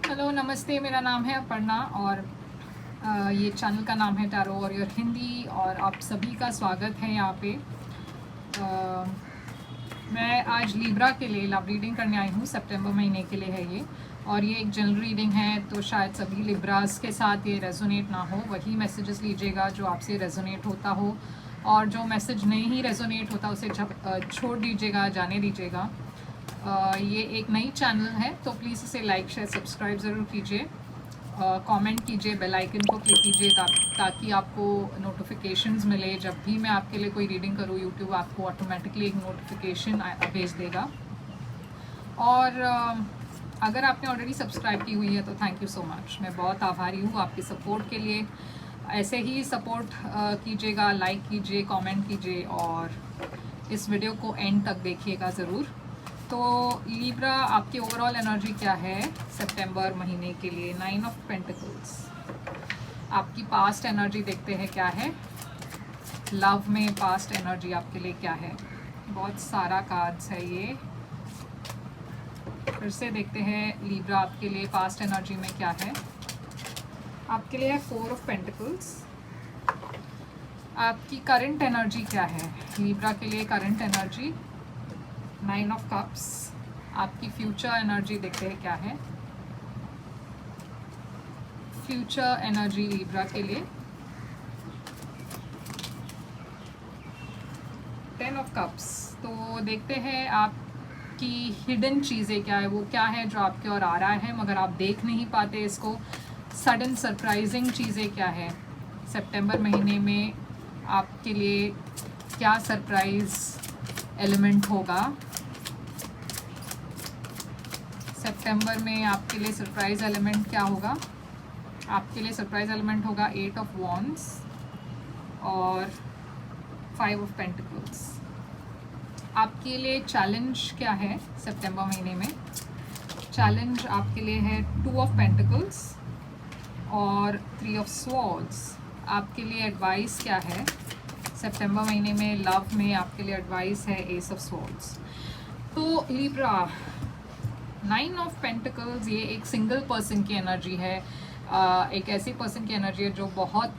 Hello नमस्ते, मेरा नाम है अपर्णा और ये चैनल का नाम है टैरो वॉरियर हिंदी और आप सभी का स्वागत है यहाँ पे। मैं आज लिब्रा के लिए लव रीडिंग करने आई हूँ। सितंबर महीने के लिए है ये, और ये एक जनरल रीडिंग है, तो शायद सभी लिब्रास के साथ ये रेजोनेट ना हो। वही मैसेजेस लीजिएगा जो आपसे रेजोनेट होता हो, और जो मैसेज नहीं रेजोनेट होता उसे छोड़ दीजिएगा, जाने दीजिएगा। ये एक नई चैनल है, तो प्लीज़ इसे लाइक शेयर सब्सक्राइब ज़रूर कीजिए, कमेंट कीजिए, बेल आइकन को क्लिक कीजिए ताकि आपको नोटिफिकेशंस मिले। जब भी मैं आपके लिए कोई रीडिंग करूँ, यूट्यूब आपको ऑटोमेटिकली एक नोटिफिकेशन भेज देगा। और अगर आपने ऑलरेडी सब्सक्राइब की हुई है तो थैंक यू सो मच, मैं बहुत आभारी हूँ आपके सपोर्ट के लिए। ऐसे ही सपोर्ट कीजिएगा, लाइक कीजिए, कमेंट कीजिए, और इस वीडियो को एंड तक देखिएगा ज़रूर। तो लिब्रा, आपकी ओवरऑल एनर्जी क्या है सितंबर महीने के लिए? 9 ऑफ पेंटिकल्स। आपकी पास्ट एनर्जी देखते हैं क्या है। लव में पास्ट एनर्जी आपके लिए क्या है? बहुत सारा कार्ड्स है ये। फिर से देखते हैं लिब्रा आपके लिए पास्ट एनर्जी में क्या है। आपके लिए है 4 ऑफ पेंटिकल्स। आपकी करंट एनर्जी क्या है लिब्रा के लिए? Current energy 9 of cups. आपकी फ्यूचर एनर्जी देखते हैं क्या है। फ्यूचर एनर्जी लिब्रा के लिए 10 ऑफ कप्स। तो देखते हैं आपकी हिडन चीज़ें क्या है, वो क्या है जो आपके और आ रहा है मगर आप देख नहीं पाते इसको। सडन सरप्राइजिंग चीज़ें क्या है सितंबर महीने में आपके लिए? क्या सरप्राइज एलिमेंट होगा सितंबर में आपके लिए? सरप्राइज एलिमेंट क्या होगा आपके लिए? सरप्राइज एलिमेंट होगा 8 ऑफ वॉन्ड्स और 5 ऑफ पेंटिकल्स। आपके लिए चैलेंज क्या है सितंबर महीने में? चैलेंज आपके लिए है 2 ऑफ पेंटिकल्स और 3 ऑफ स्वॉर्ड्स। आपके लिए एडवाइस क्या है सितंबर महीने में? लव में आपके लिए एडवाइस है एस ऑफ स्वॉर्ड्स। तो लिब्रा, 9 ऑफ पेंटिकल्स ये एक सिंगल पर्सन की एनर्जी है। एक ऐसी पर्सन की एनर्जी है जो बहुत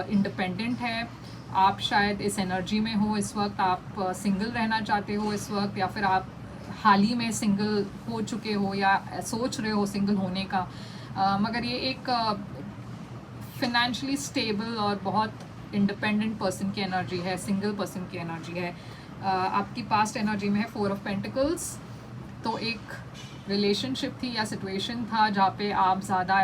इंडिपेंडेंट है। आप शायद इस एनर्जी में हो इस वक्त, आप सिंगल रहना चाहते हो इस वक्त, या फिर आप हाल ही में सिंगल हो चुके हो या सोच रहे हो सिंगल होने का। मगर ये एक फिनेंशियली स्टेबल और बहुत इंडिपेंडेंट पर्सन की एनर्जी है, सिंगल पर्सन की एनर्जी है। आपकी पास्ट एनर्जी में है 4 ऑफ पेंटिकल्स। तो एक रिलेशनशिप थी या सिचुएशन था जहाँ पे आप ज़्यादा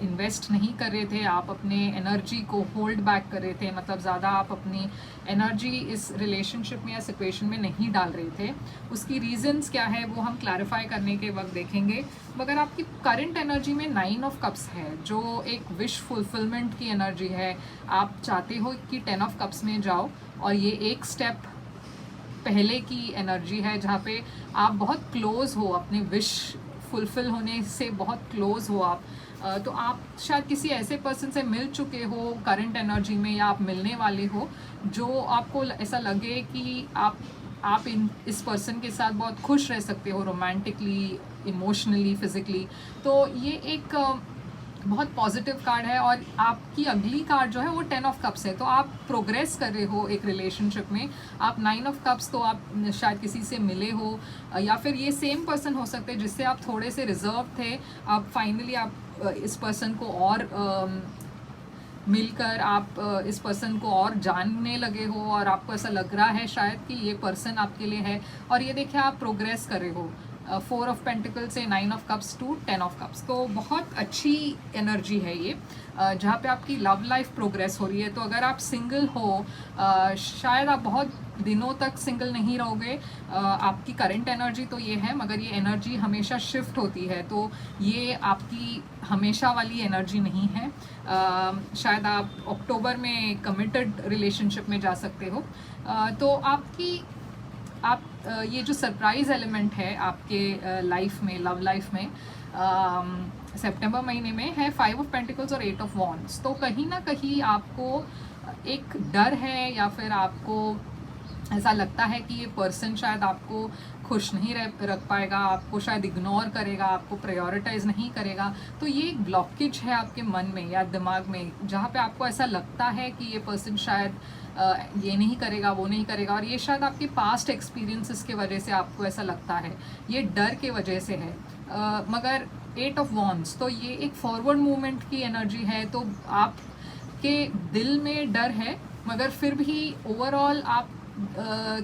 इन्वेस्ट नहीं कर रहे थे, आप अपने एनर्जी को होल्ड बैक कर रहे थे, मतलब ज़्यादा आप अपनी एनर्जी इस रिलेशनशिप में या सिचुएशन में नहीं डाल रहे थे। उसकी रीजंस क्या है वो हम क्लैरिफाई करने के वक्त देखेंगे। मगर आपकी करंट एनर्जी में 9 ऑफ कप्स है जो एक विश फुलफिलमेंट की एनर्जी है। आप चाहते हो कि 10 ऑफ कप्स में जाओ, और ये एक स्टेप पहले की एनर्जी है जहाँ पे आप बहुत क्लोज हो, अपने विश फुलफिल होने से बहुत क्लोज हो आप। तो आप शायद किसी ऐसे पर्सन से मिल चुके हो करंट एनर्जी में, या आप मिलने वाले हो जो आपको ऐसा लगे कि आप इस पर्सन के साथ बहुत खुश रह सकते हो, रोमांटिकली, इमोशनली, फिजिकली। तो ये एक बहुत पॉजिटिव कार्ड है। और आपकी अगली कार्ड जो है वो 10 ऑफ कप्स है। तो आप प्रोग्रेस कर रहे हो एक रिलेशनशिप में। आप 9 ऑफ कप्स, तो आप शायद किसी से मिले हो, या फिर ये सेम पर्सन हो सकते हैं जिससे आप थोड़े से रिजर्व थे। आप फाइनली आप इस पर्सन को और मिलकर आप इस पर्सन को और जानने लगे हो, और आपको ऐसा लग रहा है शायद कि ये पर्सन आपके लिए है। और ये देखिए आप प्रोग्रेस कर रहे हो 4 ऑफ पेंटिकल से 9 of cups to 10 of cups. तो बहुत अच्छी एनर्जी है ये, जहाँ पे आपकी लव लाइफ प्रोग्रेस हो रही है। तो अगर आप सिंगल हो, शायद आप बहुत दिनों तक सिंगल नहीं रहोगे। आपकी करंट एनर्जी तो ये है, मगर ये एनर्जी हमेशा शिफ्ट होती है, तो ये आपकी हमेशा वाली एनर्जी नहीं है। शायद आप अक्टूबर में कमिटेड रिलेशनशिप में जा सकते हो। तो आप ये जो सरप्राइज एलिमेंट है आपके लाइफ में, लव लाइफ में, सितंबर महीने में है 5 ऑफ पेंटिकल्स और 8 ऑफ वॉन्ड्स। तो कहीं ना कहीं आपको एक डर है, या फिर आपको ऐसा लगता है कि ये पर्सन शायद आपको खुश नहीं रख पाएगा, आपको शायद इग्नोर करेगा, आपको प्रायोरिटाइज नहीं करेगा। तो ये एक ब्लॉकेज है आपके मन में या दिमाग में, जहाँ पे आपको ऐसा लगता है कि ये पर्सन शायद ये नहीं करेगा, वो नहीं करेगा, और ये शायद आपके पास्ट एक्सपीरियंसेस के वजह से आपको ऐसा लगता है, ये डर के वजह से है। मगर 8 ऑफ वॉन्ड्स तो ये एक फॉरवर्ड मूवमेंट की एनर्जी है। तो आपके दिल में डर है, मगर फिर भी ओवरऑल आप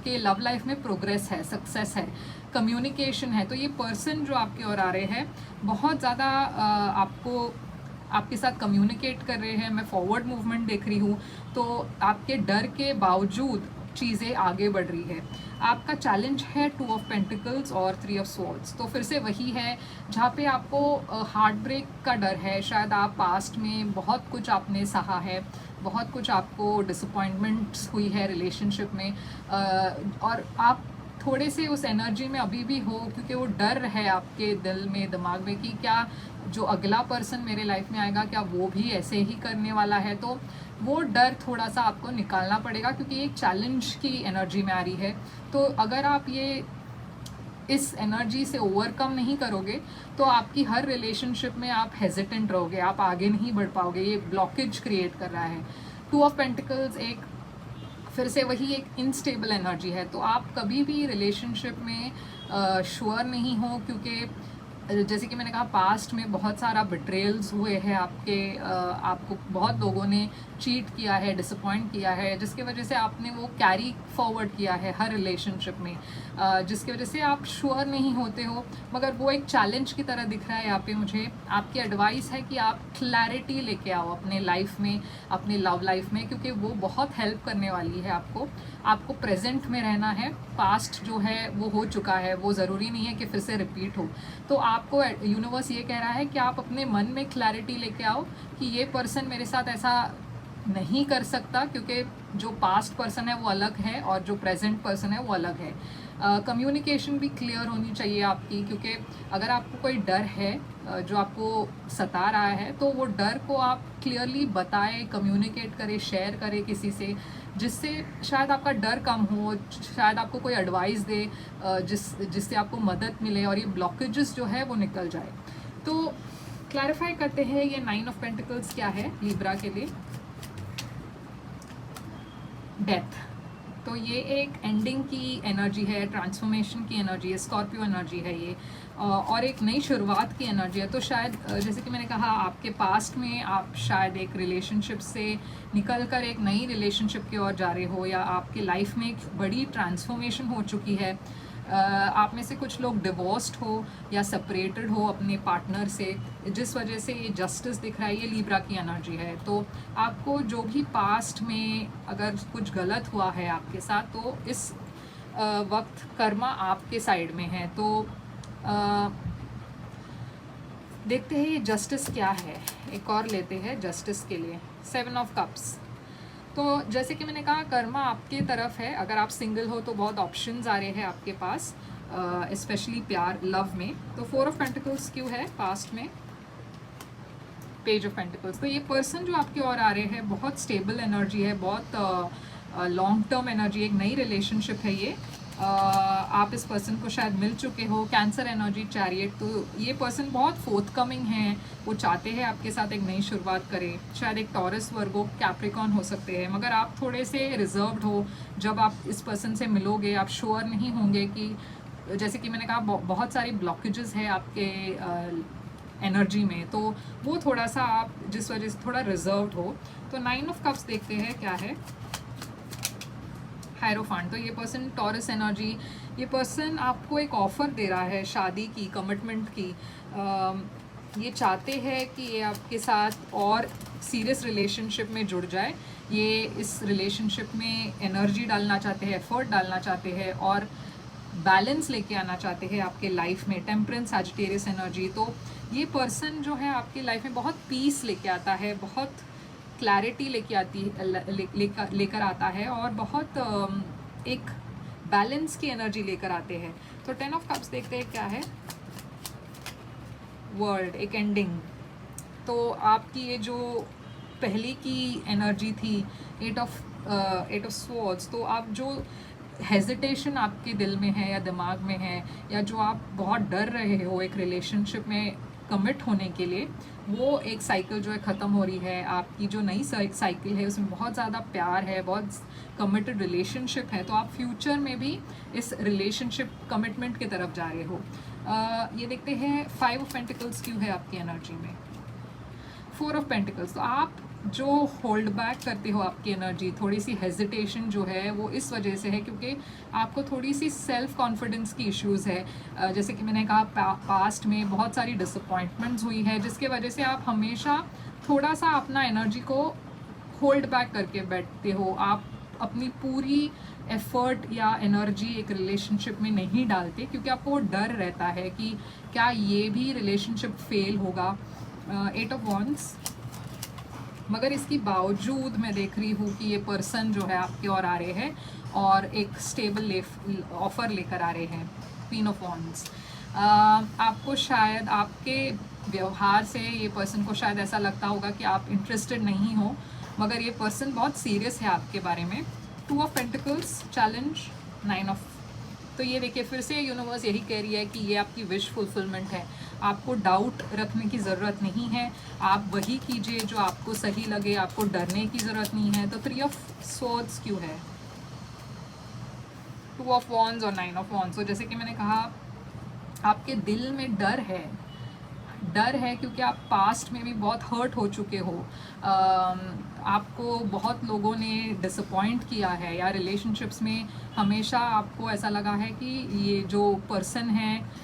के लव लाइफ में प्रोग्रेस है, सक्सेस है, कम्युनिकेशन है। तो ये पर्सन जो आपकी ओर आ रहे हैं बहुत ज़्यादा आपके साथ कम्युनिकेट कर रहे हैं। मैं फॉरवर्ड मूवमेंट देख रही हूँ, तो आपके डर के बावजूद चीज़ें आगे बढ़ रही है। आपका चैलेंज है 2 ऑफ पेंटिकल्स और 3 ऑफ स्वॉर्ड्स। तो फिर से वही है जहाँ पे आपको हार्ट ब्रेक का डर है। शायद आप पास्ट में बहुत कुछ आपने सहा है, बहुत कुछ आपको डिसअपॉइंटमेंट्स हुई है रिलेशनशिप में, और आप थोड़े से उस एनर्जी में अभी भी हो, क्योंकि वो डर है आपके दिल में, दिमाग में कि क्या जो अगला पर्सन मेरे लाइफ में आएगा क्या वो भी ऐसे ही करने वाला है। तो वो डर थोड़ा सा आपको निकालना पड़ेगा, क्योंकि एक चैलेंज की एनर्जी में आ रही है। तो अगर आप ये इस एनर्जी से ओवरकम नहीं करोगे तो आपकी हर रिलेशनशिप में आप हेजिटेंट रहोगे, आप आगे नहीं बढ़ पाओगे। ये ब्लॉकेज क्रिएट कर रहा है। 2 ऑफ पेंटिकल्स एक फिर से वही एक इनस्टेबल एनर्जी है। तो आप कभी भी रिलेशनशिप में श्योर नहीं हो, क्योंकि जैसे कि मैंने कहा पास्ट में बहुत सारा बिट्रेल्स हुए हैं आपको बहुत लोगों ने चीट किया है, डिसअपॉइंट किया है, जिसके वजह से आपने वो कैरी फॉरवर्ड किया है हर रिलेशनशिप में, जिसकी वजह से आप श्योर नहीं होते हो। मगर वो एक चैलेंज की तरह दिख रहा है यहाँ पे मुझे। आपकी एडवाइस है कि आप क्लैरिटी लेके आओ अपने लाइफ में, अपने लव लाइफ में, क्योंकि वो बहुत हेल्प करने वाली है आपको प्रेजेंट में रहना है। पास्ट जो है वो हो चुका है, वो ज़रूरी नहीं है कि फिर से रिपीट हो। तो आपको यूनिवर्स ये कह रहा है कि आप अपने मन में क्लैरिटी लेके आओ कि ये पर्सन मेरे साथ ऐसा नहीं कर सकता, क्योंकि जो पास्ट पर्सन है वो अलग है और जो प्रेजेंट पर्सन है वो अलग है। कम्युनिकेशन भी क्लियर होनी चाहिए आपकी, क्योंकि अगर आपको कोई डर है जो आपको सता रहा है, तो वो डर को आप क्लियरली बताएं, कम्युनिकेट करें, शेयर करें किसी से, जिससे शायद आपका डर कम हो, शायद आपको कोई एडवाइस दे जिससे आपको मदद मिले और ये ब्लॉकेजेस जो है वो निकल जाए। तो क्लैरिफाई करते हैं ये 9 ऑफ पेंटिकल्स क्या है लिब्रा के लिए। डेथ, तो ये एक एंडिंग की एनर्जी है, ट्रांसफॉर्मेशन की एनर्जी है, स्कॉर्पियो एनर्जी है ये, और एक नई शुरुआत की एनर्जी है। तो शायद जैसे कि मैंने कहा आपके पास्ट में आप शायद एक रिलेशनशिप से निकल कर एक नई रिलेशनशिप की ओर जा रहे हो, या आपके लाइफ में एक बड़ी ट्रांसफॉर्मेशन हो चुकी है। आप में से कुछ लोग डिवोर्स्ड हो या सेपरेटेड हो अपने पार्टनर से, जिस वजह से ये जस्टिस दिख रहा है, ये लिब्रा की एनर्जी है। तो आपको जो भी पास्ट में अगर कुछ गलत हुआ है आपके साथ, तो इस वक्त कर्मा आपके साइड में है। तो देखते हैं ये जस्टिस क्या है। एक और लेते हैं जस्टिस के लिए 7 ऑफ कप्स। तो जैसे कि मैंने कहा कर्मा आपके तरफ है। अगर आप सिंगल हो तो बहुत ऑप्शंस आ रहे हैं आपके पास, स्पेशली प्यार लव में। तो 4 ऑफ पेंटिकल्स क्यों है पास्ट में, पेज ऑफ पेंटिकल्स। तो ये पर्सन जो आपकी ओर आ रहे हैं बहुत स्टेबल एनर्जी है, बहुत लॉन्ग टर्म एनर्जी, एक नई रिलेशनशिप है ये। आप इस पर्सन को शायद मिल चुके हो। Cancer energy, chariot. तो ये पर्सन बहुत फोर्थकमिंग है, वो चाहते हैं आपके साथ एक नई शुरुआत करें। शायद एक टॉरस, वर्गो, कैप्रिकॉन हो सकते हैं, मगर आप थोड़े से रिजर्व्ड हो। जब आप इस पर्सन से मिलोगे आप श्योर नहीं होंगे कि, जैसे कि मैंने कहा बहुत सारी ब्लॉकेजेस है आपके एनर्जी में, तो वो थोड़ा सा आप जिस वजह से थोड़ा रिजर्व्ड हो। तो 9 ऑफ कप्स देखते हैं क्या है। हायरोफांट, तो ये पर्सन टॉरस एनर्जी, ये पर्सन आपको एक ऑफ़र दे रहा है शादी की, कमिटमेंट की। ये चाहते हैं कि ये आपके साथ और सीरियस रिलेशनशिप में जुड़ जाए। ये इस रिलेशनशिप में एनर्जी डालना चाहते हैं, एफर्ट डालना चाहते हैं और बैलेंस लेके आना चाहते हैं आपके लाइफ में। Temperance, Sagittarius energy. तो ये पर्सन जो है आपकी लाइफ में बहुत पीस लेके आता है, बहुत क्लैरिटी लेके आती लेकर आता है, और बहुत एक बैलेंस की एनर्जी लेकर आते हैं। तो 10 ऑफ कप्स देखते हैं क्या है। वर्ल्ड, एक एंडिंग। तो आपकी ये जो पहली की एनर्जी थी 8 ऑफ स्वॉर्ड्स, तो आप जो हेजिटेशन आपके दिल में है या दिमाग में है, या जो आप बहुत डर रहे हो एक रिलेशनशिप में कमिट होने के लिए, वो एक साइकिल जो है ख़त्म हो रही है। आपकी जो नई साइकिल है उसमें बहुत ज़्यादा प्यार है, बहुत कमिटेड रिलेशनशिप है, तो आप फ्यूचर में भी इस रिलेशनशिप कमिटमेंट की तरफ जा रहे हो। ये देखते हैं 5 ऑफ पेंटिकल्स क्यों है आपकी एनर्जी में। 4 ऑफ पेंटिकल्स, तो आप जो होल्ड बैक करते हो आपकी एनर्जी, थोड़ी सी हेजिटेशन जो है वो इस वजह से है क्योंकि आपको थोड़ी सी सेल्फ कॉन्फिडेंस की इश्यूज़ है। जैसे कि मैंने कहा पास्ट में बहुत सारी डिसअपॉइंटमेंट्स हुई है, जिसके वजह से आप हमेशा थोड़ा सा अपना एनर्जी को होल्ड बैक करके बैठते हो। आप अपनी पूरी एफर्ट या एनर्जी एक रिलेशनशिप में नहीं डालते क्योंकि आपको वो डर रहता है कि क्या ये भी रिलेशनशिप फेल होगा। 8 ऑफ वॉन्ड्स, मगर इसके बावजूद मैं देख रही हूँ कि ये पर्सन जो है आपके और आ रहे हैं और एक स्टेबल ऑफर लेकर आ रहे हैं। क्वीन ऑफ वॉन्ड्स, आपको शायद आपके व्यवहार से ये पर्सन को शायद ऐसा लगता होगा कि आप इंटरेस्टेड नहीं हो, मगर ये पर्सन बहुत सीरियस है आपके बारे में। 2 ऑफ पेंटिकल्स, चैलेंज, 9 ऑफ, तो ये देखिए फिर से यूनिवर्स यही कह रही है कि ये आपकी विश फुलफिलमेंट है। आपको डाउट रखने की ज़रूरत नहीं है, आप वही कीजिए जो आपको सही लगे, आपको डरने की ज़रूरत नहीं है। तो 3 ऑफ स्वॉर्ड्स क्यों है, 2 ऑफ वॉन्ड्स और 9 ऑफ वॉन्ड्स। तो जैसे कि मैंने कहा आपके दिल में डर है क्योंकि आप पास्ट में भी बहुत हर्ट हो चुके हो। आपको बहुत लोगों ने डिसअपॉइंट किया है, या रिलेशनशिप्स में हमेशा आपको ऐसा लगा है कि ये जो पर्सन है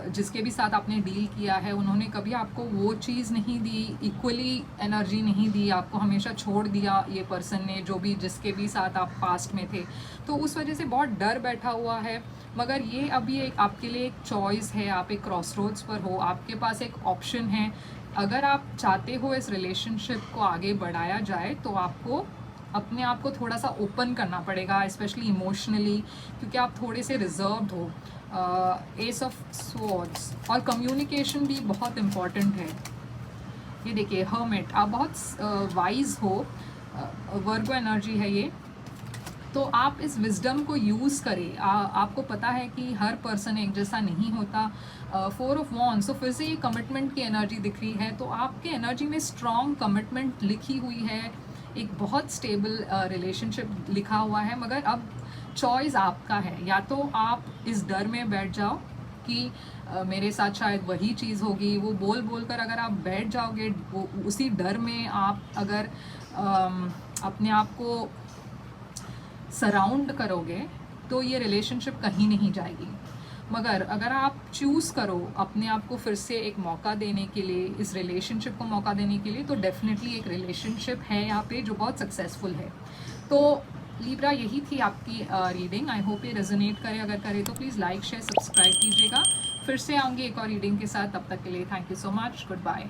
जिसके भी साथ आपने डील किया है, उन्होंने कभी आपको वो चीज़ नहीं दी, इक्वली एनर्जी नहीं दी, आपको हमेशा छोड़ दिया ये पर्सन ने, जो भी जिसके भी साथ आप पास्ट में थे। तो उस वजह से बहुत डर बैठा हुआ है। मगर ये अभी एक आपके लिए एक चॉइस है, आप एक क्रॉसरोड्स पर हो, आपके पास एक ऑप्शन है। अगर आप चाहते हो इस रिलेशनशिप को आगे बढ़ाया जाए तो आपको अपने आप को थोड़ा सा ओपन करना पड़ेगा, स्पेशली इमोशनली, क्योंकि आप थोड़े से रिजर्व्ड हो। एस ऑफ स्वॉर्ड्स, और कम्युनिकेशन भी बहुत इम्पॉर्टेंट है। ये देखिए हर्मिट, आप बहुत वाइज हो, वर्गो एनर्जी है ये, तो आप इस विजडम को यूज़ करें। आपको पता है कि हर पर्सन एक जैसा नहीं होता। 4 ऑफ वॉन्ड्स, तो फिर से ये कमिटमेंट की एनर्जी दिख रही है, तो आपके एनर्जी में स्ट्रॉन्ग कमिटमेंट लिखी हुई है, एक बहुत स्टेबल रिलेशनशिप लिखा हुआ है। मगर अब चॉइस आपका है, या तो आप इस डर में बैठ जाओ कि मेरे साथ शायद वही चीज़ होगी, वो बोल बोल कर अगर आप बैठ जाओगे, वो उसी डर में आप अगर अपने आप को सराउंड करोगे तो ये रिलेशनशिप कहीं नहीं जाएगी। मगर अगर आप चूज़ करो अपने आप को फिर से एक मौका देने के लिए, इस रिलेशनशिप को मौका देने के लिए, तो डेफिनेटली एक रिलेशनशिप है यहाँ पे जो बहुत सक्सेसफुल है। तो लिब्रा, यही थी आपकी रीडिंग। आई होप ये रेजोनेट करे, अगर करे तो प्लीज़ लाइक शेयर सब्सक्राइब कीजिएगा। फिर से आऊँगी एक और रीडिंग के साथ, तब तक के लिए thank you so much, good bye.